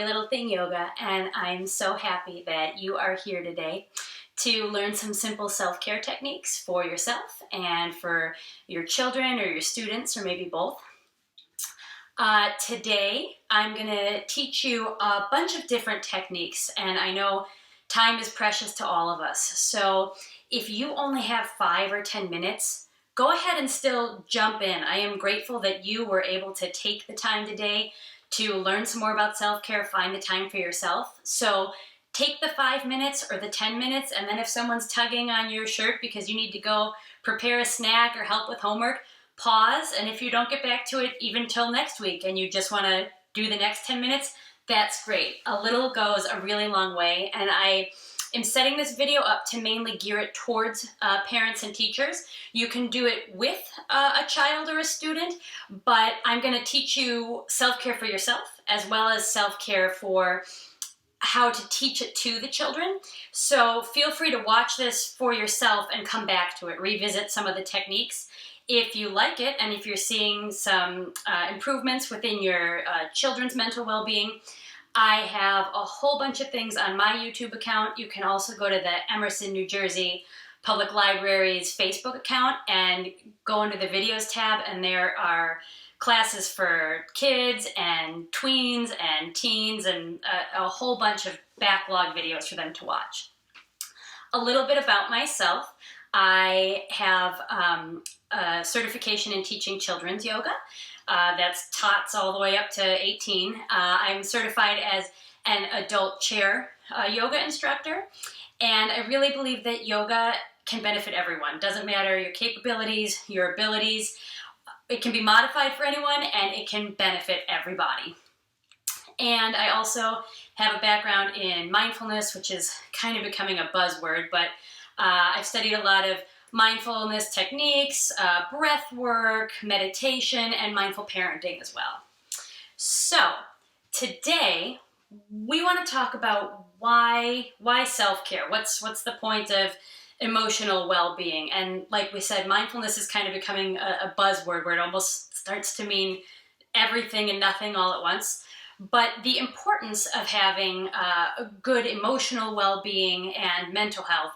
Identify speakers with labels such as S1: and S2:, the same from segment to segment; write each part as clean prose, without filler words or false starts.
S1: Every Little Thing Yoga, and I'm so happy that you are here today to learn some simple self-care techniques for yourself and for your children or your students, or maybe both. Today, I'm going to teach you a bunch of different techniques, and I know time is precious to all of us. So if you only have 5 or 10 minutes, go ahead and still jump in. I am grateful that you were able to take the time today to learn some more about self-care, find the time for yourself. So take the 5 minutes or the 10 minutes, and then if someone's tugging on your shirt because you need to go prepare a snack or help with homework, pause. And if you don't get back to it even till next week and you just want to do the next 10 minutes, that's great. A little goes a really long way, and I am setting this video up to mainly gear it towards parents and teachers. You can do it with a child or a student, but I'm going to teach you self-care for yourself as well as self-care for how to teach it to the children. So feel free to watch this for yourself and come back to it, revisit some of the techniques. If you like it and if you're seeing some improvements within your children's mental well-being, I have a whole bunch of things on my YouTube account. You can also go to the Emerson, New Jersey Public Library's Facebook account and go into the videos tab, and there are classes for kids and tweens and teens and a whole bunch of backlog videos for them to watch. A little bit about myself. I have a certification in teaching children's yoga. That's TOTS all the way up to 18. I'm certified as an adult chair yoga instructor, and I really believe that yoga can benefit everyone. Doesn't matter your capabilities, your abilities. It can be modified for anyone, and it can benefit everybody. And I also have a background in mindfulness, which is kind of becoming a buzzword, but I've studied a lot of mindfulness techniques, breath work, meditation, and mindful parenting as well. So today we want to talk about why self-care. What's the point of emotional well-being? And like we said, mindfulness is kind of becoming a buzzword where it almost starts to mean everything and nothing all at once. But the importance of having a good emotional well-being and mental health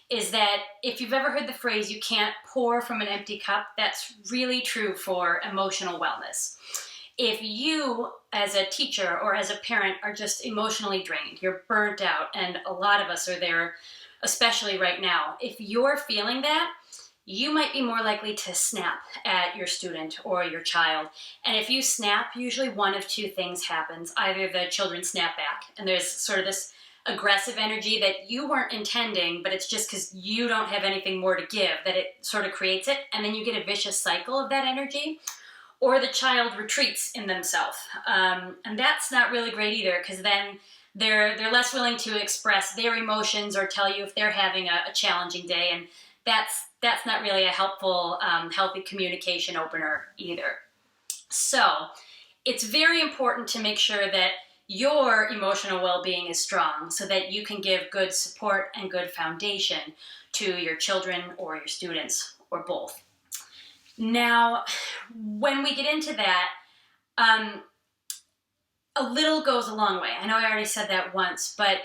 S1: is that if you've ever heard the phrase, you can't pour from an empty cup, that's really true for emotional wellness. If you, as a teacher or as a parent, are just emotionally drained, you're burnt out, and a lot of us are there, especially right now. If you're feeling that, you might be more likely to snap at your student or your child. And if you snap, usually one of two things happens. Either the children snap back, and there's sort of this aggressive energy that you weren't intending, but it's just because you don't have anything more to give that it sort of creates it, and then you get a vicious cycle of that energy. Or the child retreats in themselves, and that's not really great either, because then they're less willing to express their emotions or tell you if they're having a challenging day, and that's not really a helpful, healthy communication opener either. So it's very important to make sure that your emotional well-being is strong so that you can give good support and good foundation to your children or your students or both. Now, when we get into that, a little goes a long way. I know I already said that once, but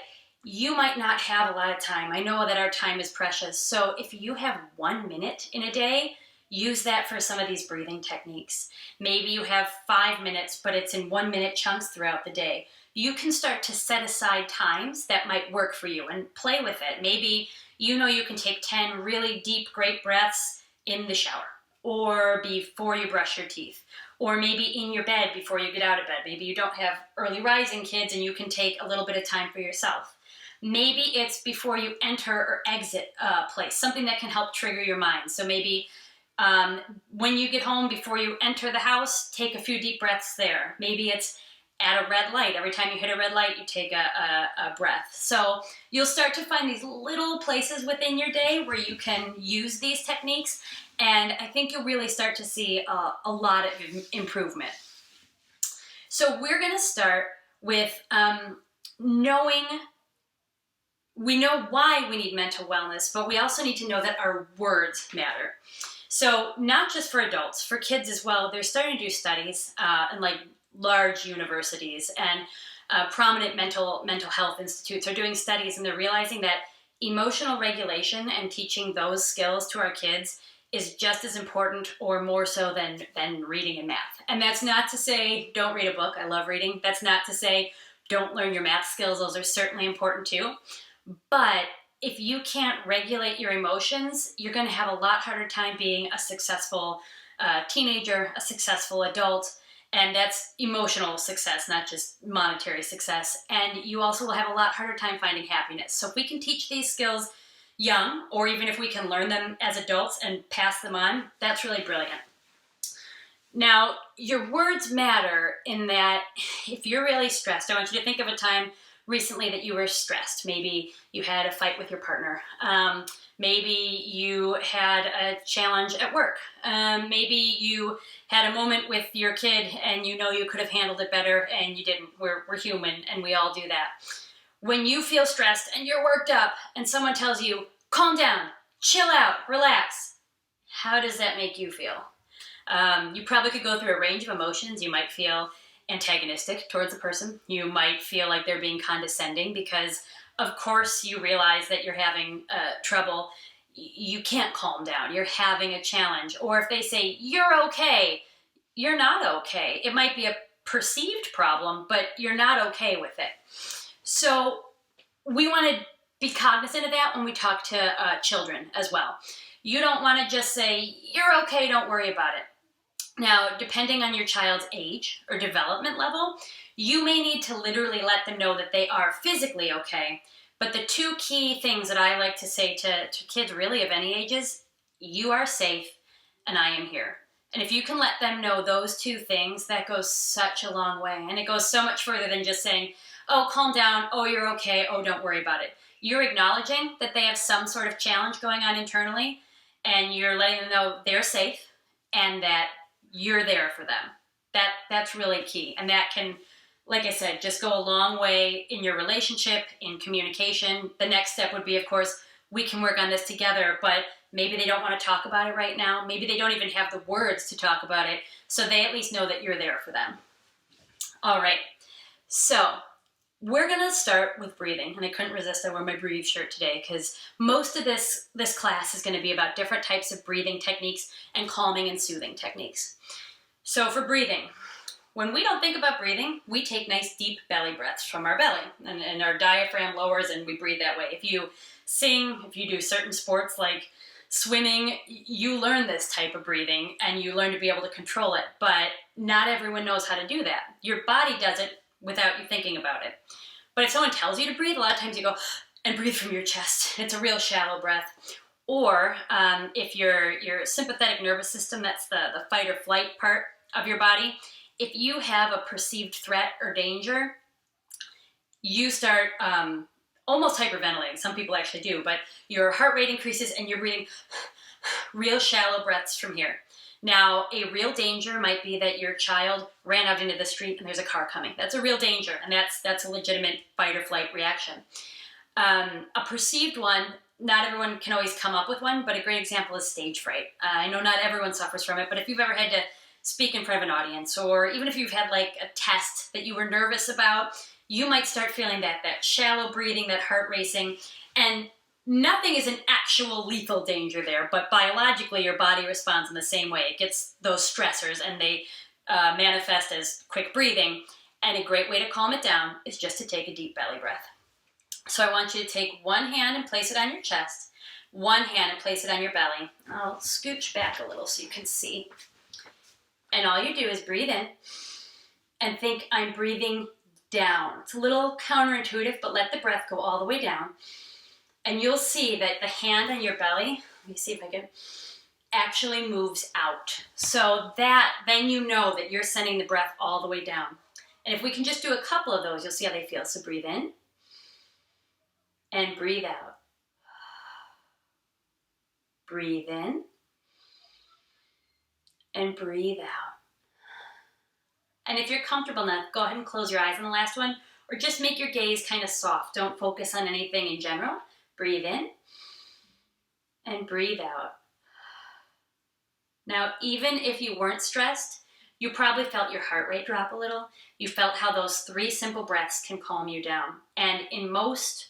S1: you might not have a lot of time. I know that our time is precious. So if you have 1 minute in a day, use that for some of these breathing techniques. Maybe you have 5 minutes, but it's in 1 minute chunks throughout the day. You can start to set aside times that might work for you and play with it. Maybe you know you can take 10 really deep, great breaths in the shower, or before you brush your teeth, or maybe in your bed before you get out of bed. Maybe you don't have early rising kids and you can take a little bit of time for yourself. Maybe it's before you enter or exit a place, something that can help trigger your mind. So maybe when you get home, before you enter the house, take a few deep breaths there. Maybe it's at a red light. Every time you hit a red light, you take a breath. So you'll start to find these little places within your day where you can use these techniques, and I think you'll really start to see a lot of improvement. So we're going to start with knowing. We know why we need mental wellness, but we also need to know that our words matter. So not just for adults, for kids as well. They're starting to do studies in like large universities, and prominent mental health institutes are doing studies, and they're realizing that emotional regulation and teaching those skills to our kids is just as important or more so than reading and math. And that's not to say don't read a book. I love reading. That's not to say don't learn your math skills. Those are certainly important too. But if you can't regulate your emotions, you're going to have a lot harder time being a successful teenager, a successful adult, and that's emotional success, not just monetary success. And you also will have a lot harder time finding happiness. So if we can teach these skills young, or even if we can learn them as adults and pass them on, that's really brilliant. Now, your words matter in that if you're really stressed, I want you to think of a time recently that you were stressed. Maybe you had a fight with your partner. Maybe you had a challenge at work. Maybe you had a moment with your kid and you know you could have handled it better and you didn't. We're human and we all do that. When you feel stressed and you're worked up and someone tells you, calm down, chill out, relax, how does that make you feel? You probably could go through a range of emotions. You might feel antagonistic towards the person. You might feel like they're being condescending because, of course, you realize that you're having trouble. You can't calm down. You're having a challenge. Or if they say, you're okay, you're not okay. It might be a perceived problem, but you're not okay with it. So we want to be cognizant of that when we talk to children as well. You don't want to just say, you're okay, don't worry about it. Now, depending on your child's age or development level, you may need to literally let them know that they are physically okay. But the two key things that I like to say to kids really of any ages, you are safe and I am here. And if you can let them know those two things, that goes such a long way. And it goes so much further than just saying, oh, calm down, oh, you're okay, oh, don't worry about it. You're acknowledging that they have some sort of challenge going on internally, and you're letting them know they're safe and that you're there for them. That's really key. And that can, like I said, just go a long way in your relationship, in communication. The next step would be, of course, we can work on this together, but maybe they don't want to talk about it right now. Maybe they don't even have the words to talk about it, so they at least know that you're there for them. All right, so we're going to start with breathing, and I couldn't resist. I wore my Breathe shirt today because most of this class is going to be about different types of breathing techniques and calming and soothing techniques. So for breathing, when we don't think about breathing, we take nice deep belly breaths from our belly, and our diaphragm lowers and we breathe that way. If you sing, if you do certain sports like swimming, you learn this type of breathing and you learn to be able to control it, but not everyone knows how to do that. Your body does it without you thinking about it. But if someone tells you to breathe, a lot of times you go and breathe from your chest. It's a real shallow breath. Or if your sympathetic nervous system, that's the fight or flight part of your body, if you have a perceived threat or danger, you start almost hyperventilating. Some people actually do, but your heart rate increases and you're breathing real shallow breaths from here. Now, a real danger might be that your child ran out into the street and there's a car coming. That's a real danger, and that's a legitimate fight or flight reaction. A perceived one, not everyone can always come up with one, but a great example is stage fright. I know not everyone suffers from it, but if you've ever had to speak in front of an audience, or even if you've had like a test that you were nervous about, you might start feeling that shallow breathing, that heart racing, and nothing is an actual lethal danger there, but biologically your body responds in the same way. It gets those stressors and they manifest as quick breathing, and a great way to calm it down is just to take a deep belly breath. So I want you to take one hand and place it on your chest, one hand and place it on your belly. I'll scooch back a little so you can see. And all you do is breathe in and think, I'm breathing down. It's a little counterintuitive, but let the breath go all the way down. And you'll see that the hand on your belly, let me see if I can, actually moves out. So that, then you know that you're sending the breath all the way down. And if we can just do a couple of those, you'll see how they feel. So breathe in and breathe out. Breathe in and breathe out. And if you're comfortable enough, go ahead and close your eyes on the last one, or just make your gaze kind of soft. Don't focus on anything in general. Breathe in and breathe out. Now, even if you weren't stressed, you probably felt your heart rate drop a little. You felt how those 3 simple breaths can calm you down. And in most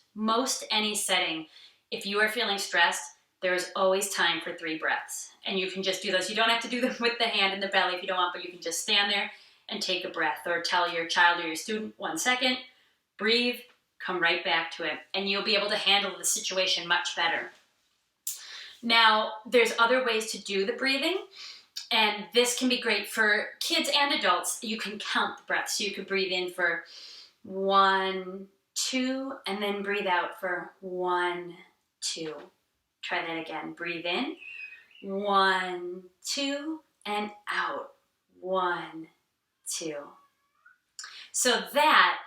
S1: any setting, if you are feeling stressed, there is always time for 3 breaths. And you can just do those. You don't have to do them with the hand in the belly if you don't want, but you can just stand there and take a breath, or tell your child or your student, 1 second, breathe, come right back to it. And you'll be able to handle the situation much better. Now, there's other ways to do the breathing. And this can be great for kids and adults. You can count the breaths. So you could breathe in for 1, 2, and then breathe out for 1, 2. Try that again. Breathe in, 1, 2, and out, 1, 2. So that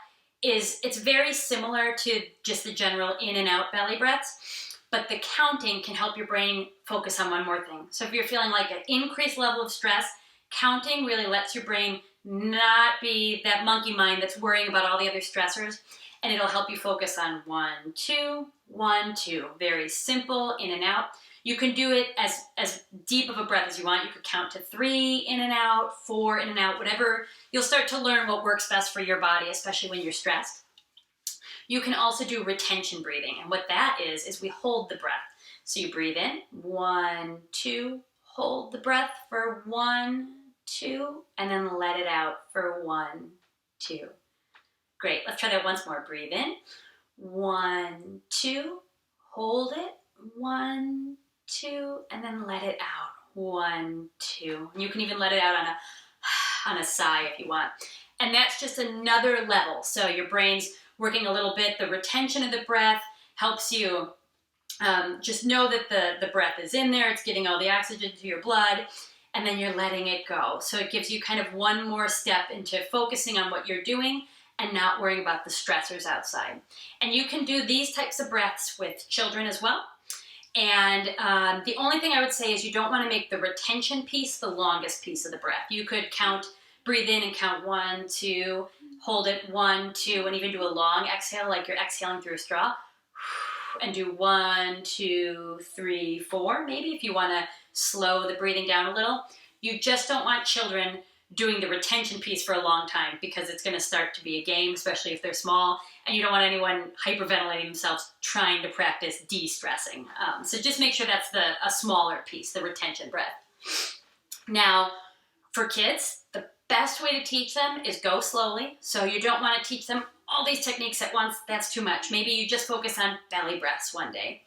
S1: is, it's very similar to just the general in and out belly breaths. But the counting can help your brain focus on one more thing. So if you're feeling like an increased level of stress, counting really lets your brain not be that monkey mind that's worrying about all the other stressors, and it'll help you focus on 1, 2, 1, 2. Very simple, in and out. You can do it as deep of a breath as you want. You could count to 3 in and out, 4 in and out, whatever. You'll start to learn what works best for your body, especially when you're stressed. You can also do retention breathing, and what that is we hold the breath. So you breathe in, 1, 2, hold the breath for 1, 2, and then let it out for 1, 2. Great, let's try that once more. Breathe in, 1, 2, hold it, 1, 2, and then let it out, 1, 2. And you can even let it out on a sigh if you want. And that's just another level. So your brain's working a little bit. The retention of the breath helps you just know that the breath is in there. It's getting all the oxygen to your blood, and then you're letting it go. So it gives you kind of one more step into focusing on what you're doing and not worrying about the stressors outside. And you can do these types of breaths with children as well. And the only thing I would say is you don't want to make the retention piece the longest piece of the breath. You could breathe in and count 1, 2, hold it 1, 2, and even do a long exhale like you're exhaling through a straw. And do 1, 2, 3, 4, maybe if you want to slow the breathing down a little. You just don't want children doing the retention piece for a long time, because it's going to start to be a game, especially if they're small, and you don't want anyone hyperventilating themselves trying to practice de-stressing. So just make sure that's a smaller piece, the retention breath. Now, for kids, the best way to teach them is go slowly. So you don't want to teach them all these techniques at once. That's too much. Maybe you just focus on belly breaths one day.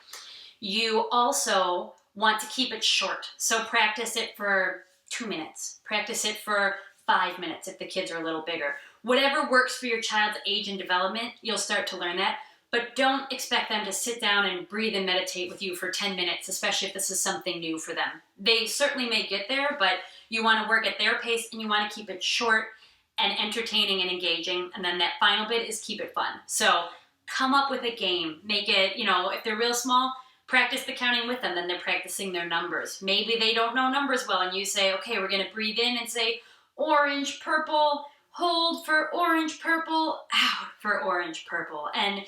S1: You also want to keep it short. So practice it for 2 minutes. Practice it for 5 minutes if the kids are a little bigger. Whatever works for your child's age and development, you'll start to learn that. But don't expect them to sit down and breathe and meditate with you for 10 minutes, especially if this is something new for them. They certainly may get there, but you want to work at their pace, and you want to keep it short and entertaining and engaging. And then that final bit is keep it fun. So come up with a game. Make it, if they're real small, practice the counting with them. Then they're practicing their numbers. Maybe they don't know numbers well, and you say, okay, we're going to breathe in and say orange, purple, hold for orange, purple, out for orange, purple. And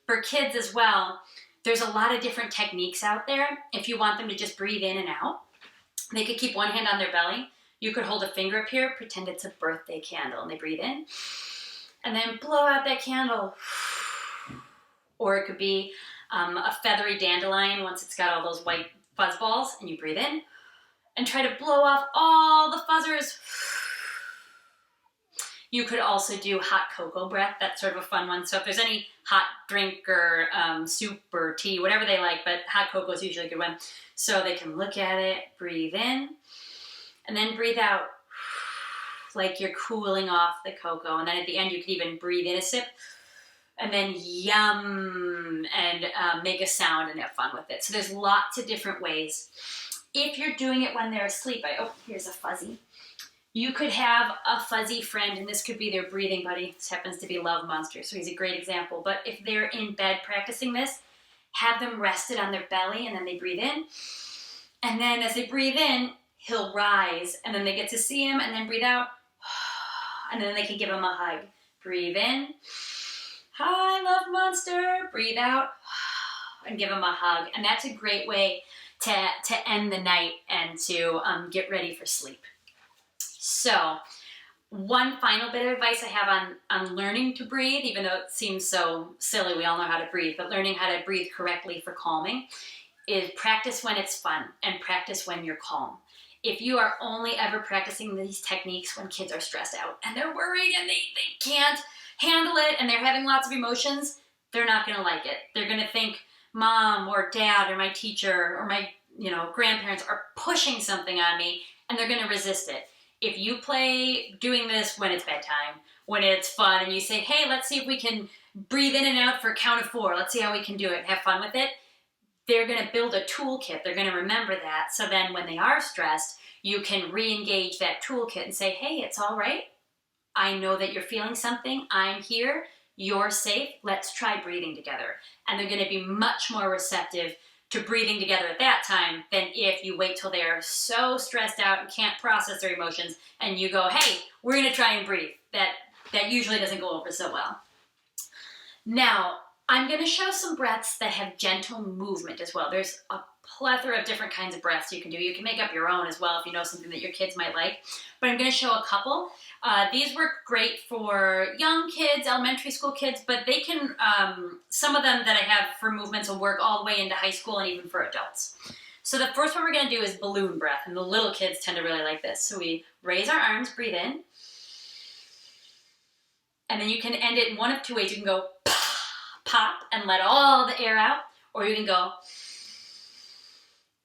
S1: for kids as well, there's a lot of different techniques out there. If you want them to just breathe in and out, they could keep one hand on their belly. You could hold a finger up here, pretend it's a birthday candle, and they breathe in, and then blow out that candle. Or it could be a feathery dandelion once it's got all those white fuzz balls, and you breathe in, and try to blow off all the fuzzers. You could also do hot cocoa breath. That's sort of a fun one. So if there's any hot drink or soup or tea, whatever they like, but hot cocoa is usually a good one. So they can look at it, breathe in, and then breathe out like you're cooling off the cocoa. And then at the end, you could even breathe in a sip, and then yum, and make a sound and have fun with it. So there's lots of different ways. If you're doing it when they're asleep, here's a fuzzy. You could have a fuzzy friend, and this could be their breathing buddy. This happens to be Love Monster, so he's a great example. But if they're in bed practicing this, have them rested on their belly, and then they breathe in. And then as they breathe in, he'll rise, and then they get to see him, and then breathe out. And then they can give him a hug. Breathe in. Hi, Love Monster. Breathe out. And give him a hug. And that's a great way to end the night and to get ready for sleep. So One final bit of advice I have on learning to breathe, even though it seems so silly, we all know how to breathe, but learning how to breathe correctly for calming is practice when it's fun and practice when you're calm. If you are only ever practicing these techniques when kids are stressed out and they're worried and they can't handle it and they're having lots of emotions, they're not going to like it. They're going to think mom or dad or my teacher or my grandparents are pushing something on me, and they're going to resist it. If you play doing this when it's bedtime, when it's fun, and you say, hey, let's see if we can breathe in and out for a count of 4. Let's see how we can do it. Have fun with it. They're going to build a toolkit. They're going to remember that. So then when they are stressed, you can re-engage that toolkit and say, hey, it's all right. I know that you're feeling something. I'm here. You're safe. Let's try breathing together. And they're going to be much more receptive to breathing together at that time than if you wait till they're so stressed out and can't process their emotions and you go, hey, we're going to try and breathe. That usually doesn't go over so well. Now, I'm going to show some breaths that have gentle movement as well. There's a plethora of different kinds of breaths you can do. You can make up your own as well if you know something that your kids might like. But I'm going to show a couple. These work great for young kids, elementary school kids, but they can, some of them that I have for movements will work all the way into high school and even for adults. So the first one we're going to do is balloon breath, and the little kids tend to really like this. So we raise our arms, breathe in, and then you can end it in one of two ways. You can go pop and let all the air out, or you can go,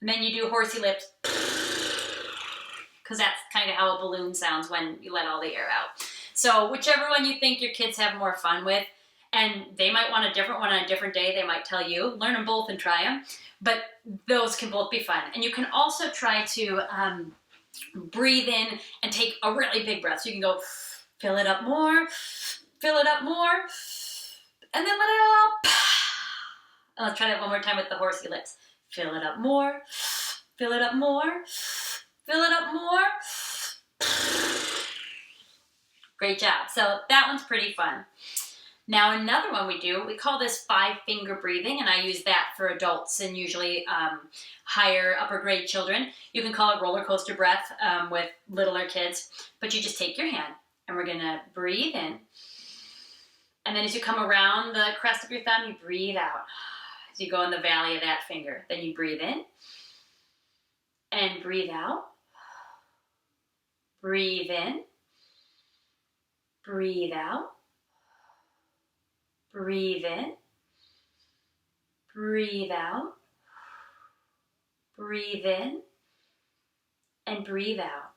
S1: and then you do horsey lips, because that's kind of how a balloon sounds when you let all the air out. So whichever one you think your kids have more fun with, and they might want a different one on a different day, they might tell you, learn them both and try them, but those can both be fun. And you can also try to breathe in and take a really big breath. So you can go, fill it up more, fill it up more, and then let it all out. And let's try that one more time with the horsey lips. Fill it up more, fill it up more, fill it up more. Great job. So that one's pretty fun. Now another one we call this 5-finger breathing, and I use that for adults and usually higher upper grade children. You can call it roller coaster breath with littler kids, but you just take your hand and we're gonna breathe in. And then as you come around the crest of your thumb, you breathe out. As you go in the valley of that finger, then you breathe in and breathe out. Breathe in, breathe out, breathe in, breathe out, breathe in, and breathe out.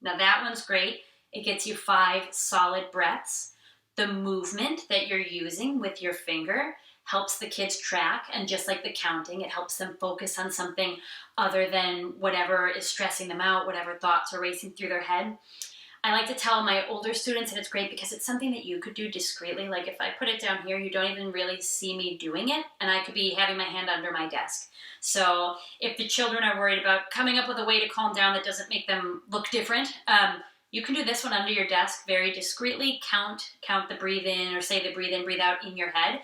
S1: Now that one's great. It gets you 5 solid breaths. The movement that you're using with your finger helps the kids track, and just like the counting, it helps them focus on something other than whatever is stressing them out, whatever thoughts are racing through their head. I like to tell my older students that it's great because it's something that you could do discreetly. Like if I put it down here, you don't even really see me doing it, and I could be having my hand under my desk. So if the children are worried about coming up with a way to calm down that doesn't make them look different, you can do this one under your desk very discreetly. Count the breathe in, or say the breathe in, breathe out in your head.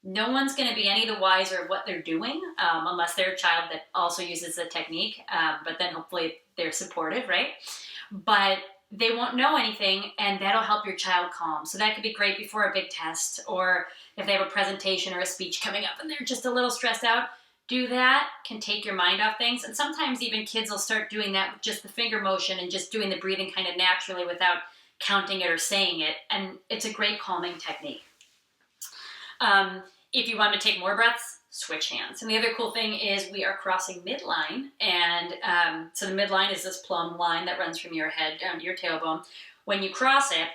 S1: No one's going to be any the wiser of what they're doing unless they're a child that also uses the technique, but then hopefully they're supportive, right? But they won't know anything, and that'll help your child calm. So that could be great before a big test, or if they have a presentation or a speech coming up and they're just a little stressed out. Do that, can take your mind off things. And sometimes even kids will start doing that with just the finger motion and just doing the breathing kind of naturally without counting it or saying it. And it's a great calming technique. If you want to take more breaths, switch hands. And the other cool thing is we are crossing midline. And so the midline is this plumb line that runs from your head down to your tailbone. When you cross it,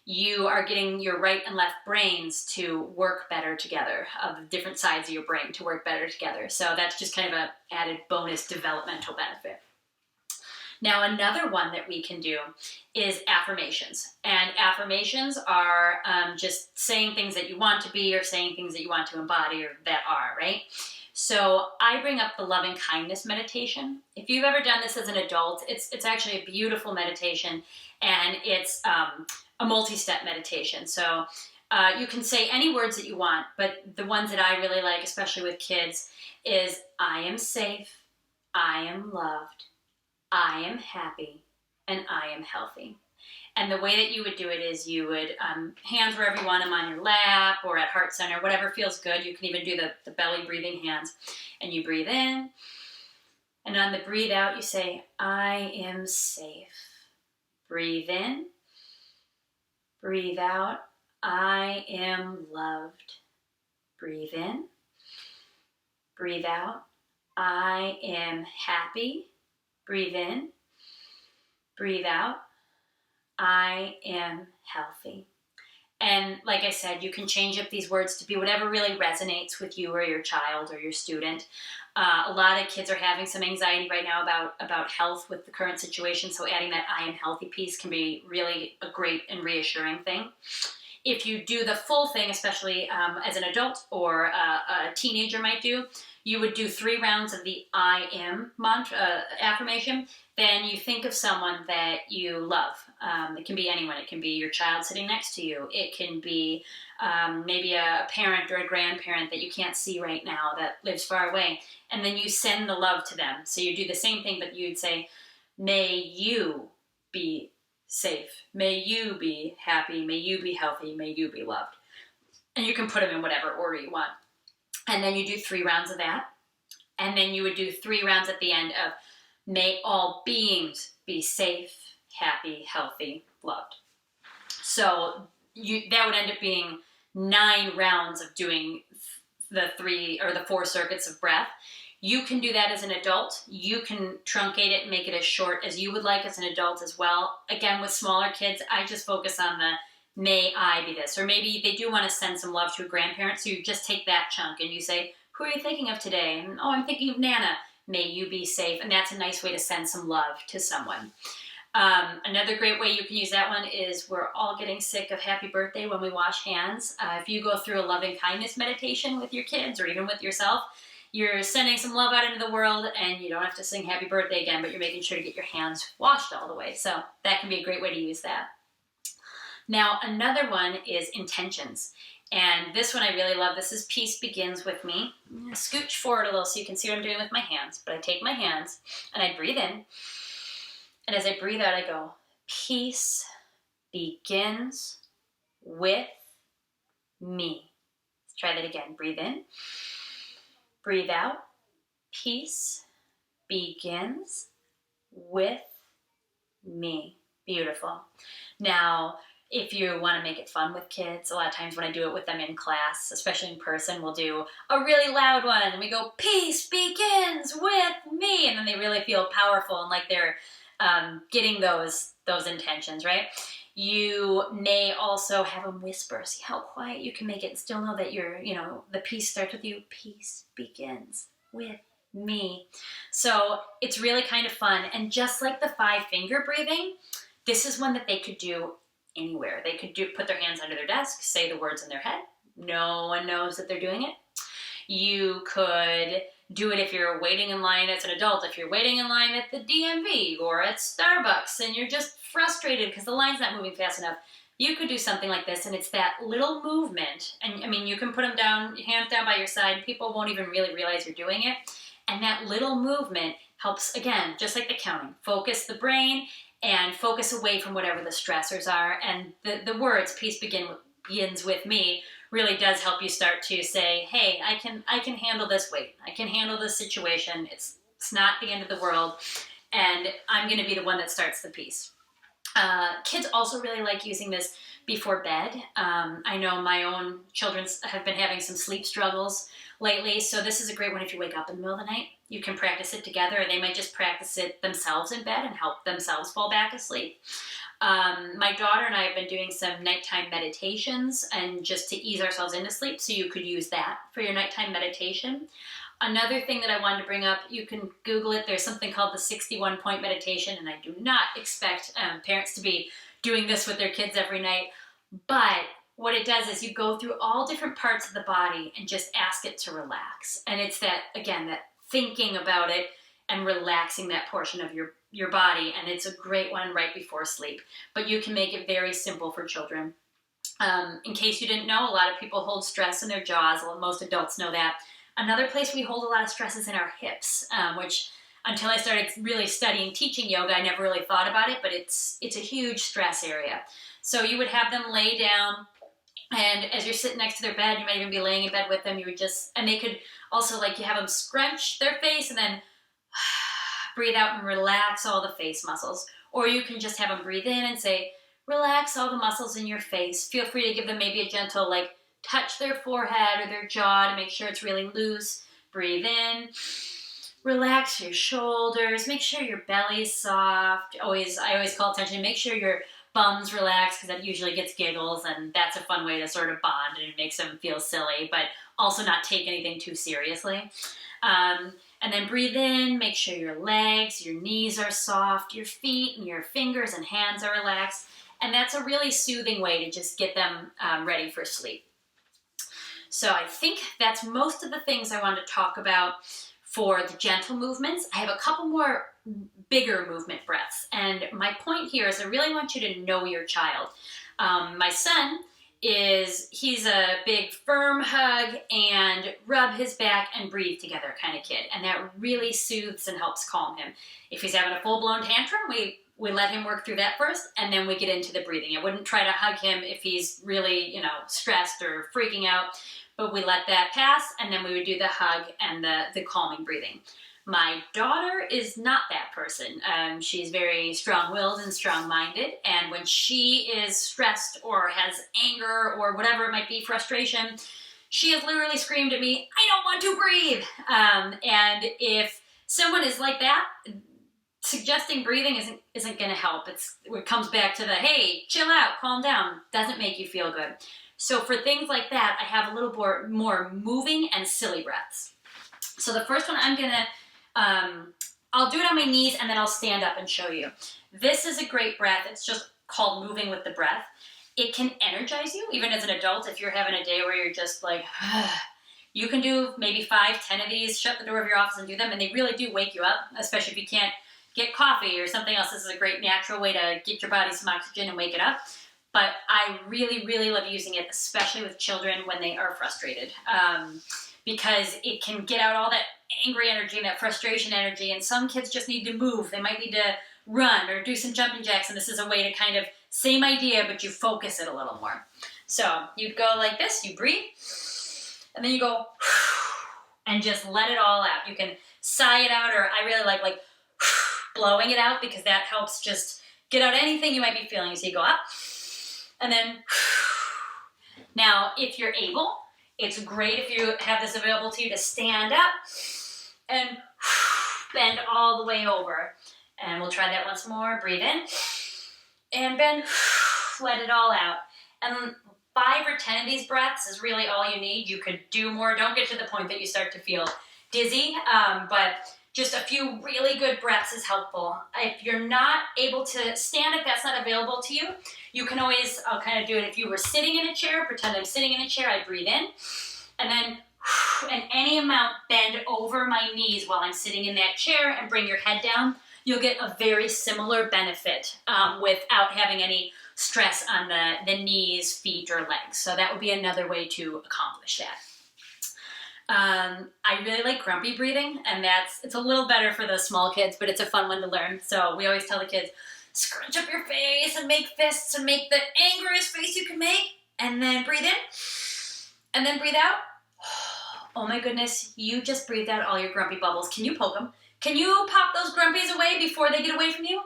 S1: you are getting your right and left brains to work better together, of the different sides of your brain to work better together. So that's just kind of an added bonus developmental benefit. Now, another one that we can do is affirmations. And affirmations are just saying things that you want to be, or saying things that you want to embody, or that are, right? So I bring up the loving kindness meditation. If you've ever done this as an adult, it's actually a beautiful meditation, and it's a multi-step meditation. So you can say any words that you want, but the ones that I really like, especially with kids, is I am safe, I am loved, I am happy, and I am healthy. And the way that you would do it is you would, hands wherever you want them, on your lap or at heart center, whatever feels good. You can even do the belly breathing hands. And you breathe in. And on the breathe out, you say, I am safe. Breathe in. Breathe out. I am loved. Breathe in. Breathe out. I am happy. Breathe in. Breathe out. I am healthy. And like I said, you can change up these words to be whatever really resonates with you or your child or your student. A lot of kids are having some anxiety right now about health with the current situation, so adding that I am healthy piece can be really a great and reassuring thing. If you do the full thing, especially as an adult or a teenager might do, you would do 3 rounds of the I am mantra, affirmation. Then you think of someone that you love. It can be anyone. It can be your child sitting next to you. It can be maybe a parent or a grandparent that you can't see right now that lives far away. And then you send the love to them. So you do the same thing, but you'd say, may you be safe. May you be happy. May you be healthy. May you be loved. And you can put them in whatever order you want. And then you do 3 rounds of that. And then you would do 3 rounds at the end of may all beings be safe, happy, healthy, loved. So that would end up being 9 rounds of doing the 3 or the 4 circuits of breath. You can do that as an adult. You can truncate it and make it as short as you would like as an adult as well. Again, with smaller kids, I just focus on the may I be this. Or maybe they do want to send some love to a grandparent, so you just take that chunk and you say, who are you thinking of today? And, oh, I'm thinking of Nana. May you be safe. And that's a nice way to send some love to someone. Another great way you can use that one is we're all getting sick of happy birthday when we wash hands. If you go through a loving kindness meditation with your kids or even with yourself, you're sending some love out into the world and you don't have to sing happy birthday again, but you're making sure to get your hands washed all the way. So that can be a great way to use that. Now, another one is intentions. And this one I really love. This is Peace Begins With Me. I'm going to scooch forward a little so you can see what I'm doing with my hands. But I take my hands and I breathe in. And as I breathe out, I go, peace begins with me. Let's try that again. Breathe in. Breathe out. Peace begins with me. Beautiful. Now, if you want to make it fun with kids, a lot of times when I do it with them in class, especially in person, we'll do a really loud one and we go, peace begins with me. And then they really feel powerful and like they're getting those intentions, right? You may also have them whisper. See how quiet you can make it and still know that the peace starts with you. Peace begins with me. So it's really kind of fun. And just like the 5-finger breathing, this is one that they could do anywhere. They could put their hands under their desk, say the words in their head. No one knows that they're doing it. You could do it if you're waiting in line as an adult, if you're waiting in line at the DMV or at Starbucks and you're just frustrated because the line's not moving fast enough. You could do something like this, and it's that little movement. And I mean, you can put them down, hands down by your side. People won't even really realize you're doing it. And that little movement helps, again, just like the counting, focus the brain and focus away from whatever the stressors are. And the words, peace begins with me, really does help you start to say, hey, I can handle this weight. I can handle this situation. It's not the end of the world. And I'm going to be the one that starts the peace. Kids also really like using this before bed. I know my own children have been having some sleep struggles lately, so this is a great one if you wake up in the middle of the night. You can practice it together, or they might just practice it themselves in bed and help themselves fall back asleep. My daughter and I have been doing some nighttime meditations and just to ease ourselves into sleep, so you could use that for your nighttime meditation. Another thing that I wanted to bring up, you can Google it. There's something called the 61-point meditation, and I do not expect parents to be doing this with their kids every night. But what it does is you go through all different parts of the body and just ask it to relax. And it's that, again, that thinking about it and relaxing that portion of your body. And it's a great one right before sleep. But you can make it very simple for children. In case you didn't know, a lot of people hold stress in their jaws. Most adults know that. Another place we hold a lot of stress is in our hips, which until I started really studying teaching yoga, I never really thought about it, but it's a huge stress area. So you would have them lay down, and as you're sitting next to their bed, you might even be laying in bed with them. You would just, and they could also, like, you have them scrunch their face and then breathe out and relax all the face muscles. Or you can just have them breathe in and say, relax all the muscles in your face. Feel free to give them maybe a gentle, like, touch their forehead or their jaw to make sure it's really loose. Breathe in. Relax your shoulders. Make sure your belly's soft. I always call attention. Make sure your bum's relaxed, because that usually gets giggles, and that's a fun way to sort of bond, and it makes them feel silly, but also not take anything too seriously. And then breathe in. Make sure your legs, your knees are soft, your feet and your fingers and hands are relaxed. And that's a really soothing way to just get them ready for sleep. So I think that's most of the things I wanted to talk about for the gentle movements. I have a couple more bigger movement breaths. And my point here is I really want you to know your child. My son he's a big firm hug and rub his back and breathe together kind of kid. And that really soothes and helps calm him. If he's having a full-blown tantrum, we let him work through that first, and then we get into the breathing. I wouldn't try to hug him if he's really, stressed or freaking out, but we let that pass, and then we would do the hug and the calming breathing. My daughter is not that person. She's very strong-willed and strong-minded, and when she is stressed or has anger or whatever it might be, frustration, she has literally screamed at me, "I don't want to breathe!" And if someone is like that, suggesting breathing isn't going to help. It comes back to the, hey, chill out, calm down. Doesn't make you feel good. So for things like that, I have a little more moving and silly breaths. So the first one I'll do it on my knees and then I'll stand up and show you. This is a great breath. It's just called moving with the breath. It can energize you, even as an adult, if you're having a day where you're just like, you can do maybe 5-10 of these, shut the door of your office and do them, and they really do wake you up, especially if you can't get coffee or something else. This is a great natural way to get your body some oxygen and wake it up. But I really, really love using it, especially with children when they are frustrated, because it can get out all that angry energy and that frustration energy. And some kids just need to move. They might need to run or do some jumping jacks. And this is a way to kind of, same idea, but you focus it a little more. So you'd go like this, you breathe, and then you go and just let it all out. You can sigh it out, or I really like blowing it out, because that helps just get out anything you might be feeling. So you go up and then now if you're able, it's great if you have this available to you to stand up and bend all the way over. And we'll try that once more. Breathe in and bend, let it all out. And 5 or 10 of these breaths is really all you need. You could do more. Don't get to the point that you start to feel dizzy, but just a few really good breaths is helpful. If you're not able to stand, if that's not available to you, you can always, I'll kind of do it if you were sitting in a chair, pretend I'm sitting in a chair, I breathe in, and then, and any amount bend over my knees while I'm sitting in that chair and bring your head down. You'll get a very similar benefit without having any stress on the knees, feet, or legs. So that would be another way to accomplish that. I really like grumpy breathing, and it's a little better for the small kids, but it's a fun one to learn. So we always tell the kids, scrunch up your face and make fists and make the angriest face you can make, and then breathe in, and then breathe out. Oh my goodness, you just breathed out all your grumpy bubbles. Can you poke them? Can you pop those grumpies away before they get away from you?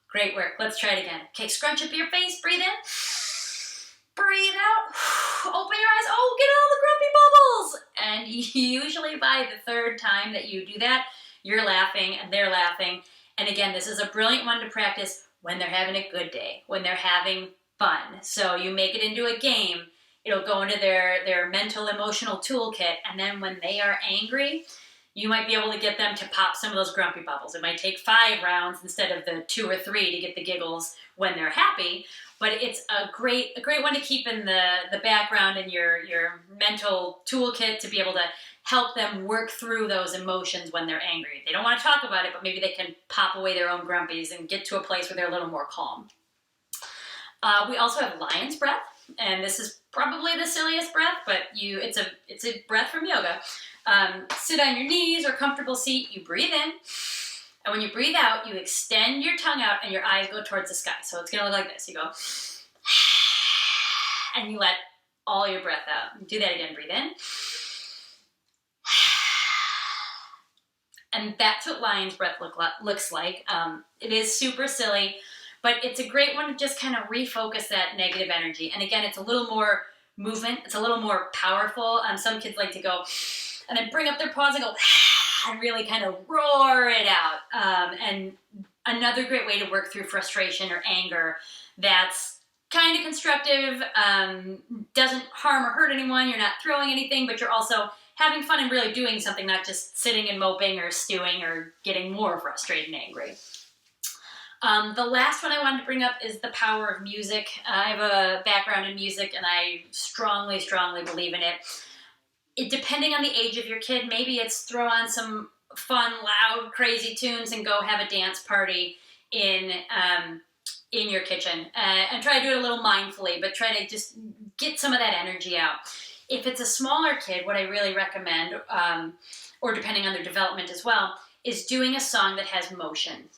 S1: Great work. Let's try it again. Okay, scrunch up your face, breathe in, breathe out, open your eyes. Oh, get all the grumpy bubbles. And usually by the 3rd time that you do that, you're laughing and they're laughing. And again, this is a brilliant one to practice when they're having a good day, when they're having fun. So you make it into a game. It'll go into their mental, emotional toolkit. And then when they are angry, you might be able to get them to pop some of those grumpy bubbles. It might take 5 rounds instead of the 2 or 3 to get the giggles when they're happy. But it's a great one to keep in the background in your mental toolkit to be able to help them work through those emotions when they're angry. They don't want to talk about it, but maybe they can pop away their own grumpies and get to a place where they're a little more calm. We also have lion's breath, and this is probably the silliest breath, but it's a breath from yoga. Sit on your knees or comfortable seat. You breathe in, And when you breathe out, you extend your tongue out and your eyes go towards the sky. So it's going to look like this. You go, and you let all your breath out. Do that again. Breathe in. And that's what lion's breath looks like. It is super silly, but it's a great one to just kind of refocus that negative energy. And again, it's a little more movement. It's a little more powerful. Some kids like to go and then bring up their paws and go and really kind of roar it out. And another great way to work through frustration or anger that's kind of constructive, doesn't harm or hurt anyone. You're not throwing anything, but you're also having fun and really doing something, not just sitting and moping or stewing or getting more frustrated and angry. The last one I wanted to bring up is the power of music. I have a background in music and I strongly, strongly believe in it. Depending on the age of your kid, maybe it's throw on some fun, loud, crazy tunes and go have a dance party in your kitchen. And try to do it a little mindfully, but try to just get some of that energy out. If it's a smaller kid, what I really recommend, or depending on their development as well, is doing a song that has motion.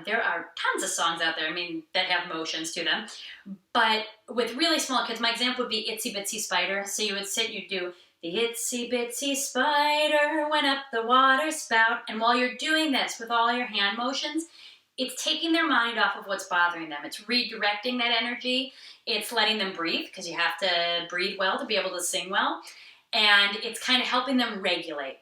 S1: There are tons of songs out there, that have motions to them. But with really small kids, my example would be Itsy Bitsy Spider. So you would sit and you'd do, the itsy bitsy spider went up the water spout. And while you're doing this with all your hand motions, it's taking their mind off of what's bothering them. It's redirecting that energy. It's letting them breathe, because you have to breathe well to be able to sing well. And it's kind of helping them regulate.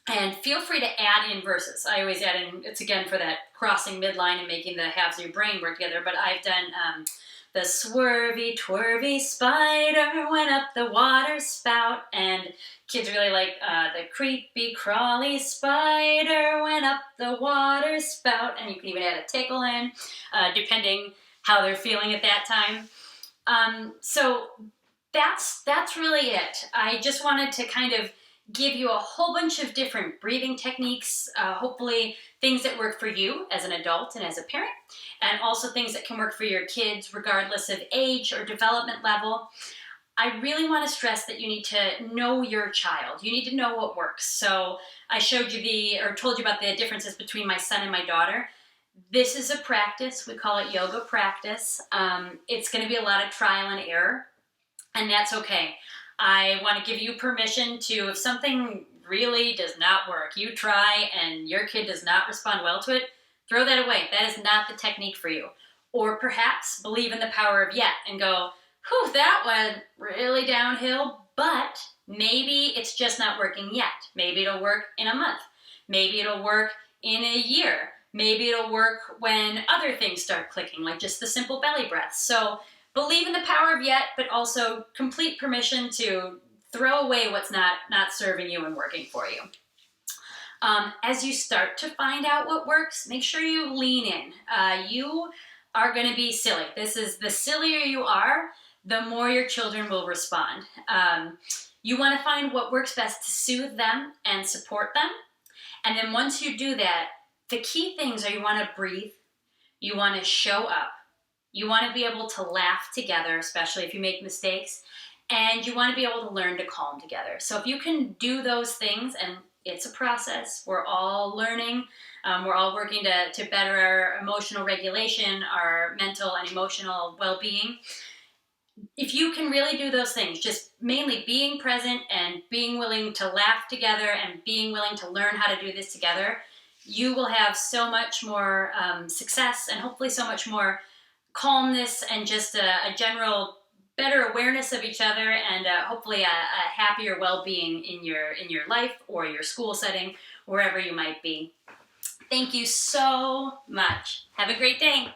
S1: And feel free to add in verses. I always add in, it's again for that crossing midline and making the halves of your brain work together. But I've done the swervy, twirvy spider went up the water spout. And kids really like the creepy, crawly spider went up the water spout. And you can even add a tickle in, depending how they're feeling at that time. So that's really it. I just wanted to kind of give you a whole bunch of different breathing techniques, hopefully things that work for you as an adult and as a parent, and also things that can work for your kids regardless of age or development level. I really want to stress that you need to know your child. You need to know what works. So I told you about the differences between my son and my daughter. This is a practice. We call it yoga practice. It's going to be a lot of trial and error, and that's okay. I want to give you permission to, if something really does not work, you try and your kid does not respond well to it, throw that away. That is not the technique for you. Or perhaps believe in the power of yet and go, whew, that went really downhill, but maybe it's just not working yet. Maybe it'll work in a month. Maybe it'll work in a year. Maybe it'll work when other things start clicking, like just the simple belly breath. So believe in the power of yet, but also complete permission to throw away what's not serving you and working for you. As you start to find out what works, make sure you lean in. You are going to be silly. The sillier you are, the more your children will respond. You want to find what works best to soothe them and support them. And then once you do that, the key things are you want to breathe, you want to show up, you want to be able to laugh together, especially if you make mistakes, and you want to be able to learn to calm together. So if you can do those things, and it's a process, we're all learning, we're all working to better our emotional regulation, our mental and emotional well-being. If you can really do those things, just mainly being present and being willing to laugh together and being willing to learn how to do this together, you will have so much more success and hopefully so much more calmness and just a general better awareness of each other, and hopefully a happier well-being in your life or your school setting, wherever you might be. Thank you so much. Have a great day.